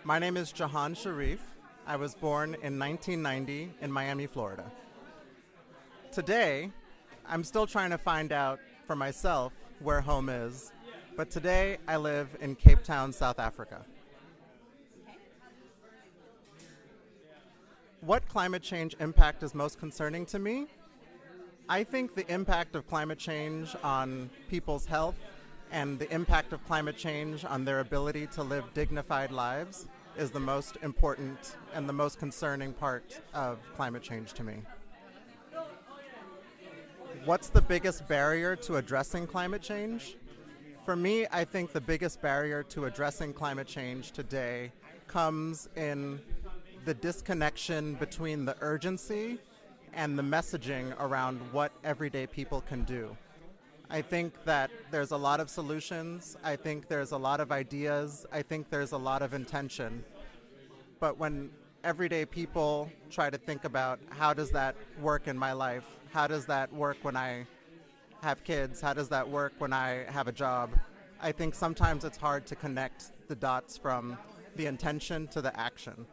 My name is Jahan Sharif. I was born in 1990 in Miami, Florida. Today, I'm still trying to find out for myself where home is, but today I live in Cape Town, South Africa. What climate change impact is most concerning to me? I think the impact of climate change on people's health and the impact of climate change on their ability to live dignified lives is the most important and the most concerning part of climate change to me. What's the biggest barrier to addressing climate change? For me, I think the biggest barrier to addressing climate change today comes in the disconnection between the urgency and the messaging around what everyday people can do. I think that there's a lot of solutions. I think there's a lot of ideas. I think there's a lot of intention. But when everyday people try to think about how does that work in my life? How does that work when I have kids? How does that work when I have a job? I think sometimes it's hard to connect the dots from the intention to the action.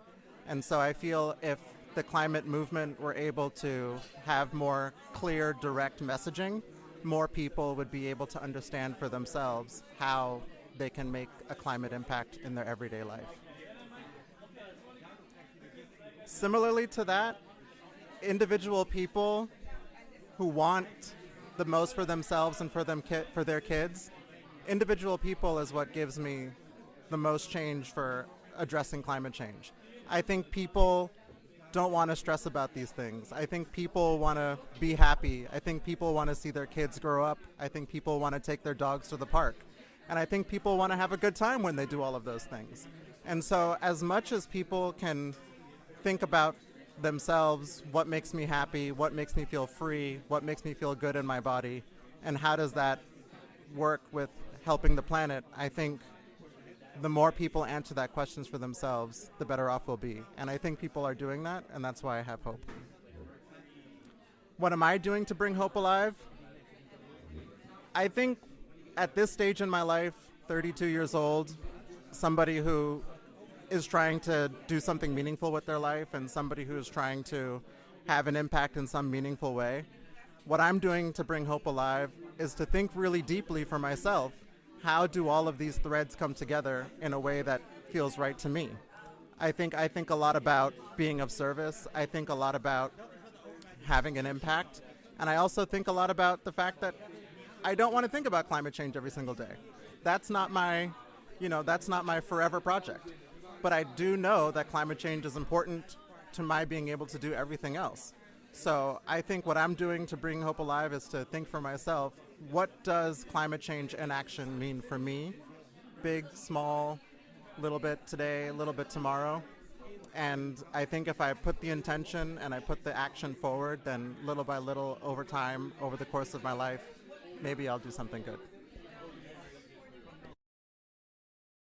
And so I feel if the climate movement were able to have more clear, direct messaging, more people would be able to understand for themselves how they can make a climate impact in their everyday life. Similarly to that, individual people who want the most for themselves and for their kids, individual people is what gives me the most change for addressing climate change. I think people don't want to stress about these things. I think people want to be happy. I think people want to see their kids grow up. I think people want to take their dogs to the park. And I think people want to have a good time when they do all of those things. And so as much as people can think about themselves, what makes me happy, what makes me feel free, what makes me feel good in my body, and how does that work with helping the planet, I think the more people answer that questions for themselves, the better off we'll be. And I think people are doing that, and that's why I have hope. What am I doing to bring hope alive? I think at this stage in my life, 32 years old, somebody who is trying to do something meaningful with their life and somebody who is trying to have an impact in some meaningful way, what I'm doing to bring hope alive is to think really deeply for myself. How do all of these threads come together in a way that feels right to me? I think a lot about being of service. I think a lot about having an impact. And I also think a lot about the fact that I don't want to think about climate change every single day. That's not my forever project. But I do know that climate change is important to my being able to do everything else. So I think what I'm doing to bring hope alive is to think for myself, what does climate change in action mean for me? Big, small, little bit today, a little bit tomorrow. And I think if I put the intention and I put the action forward, then little by little, over time, over the course of my life, maybe I'll do something good.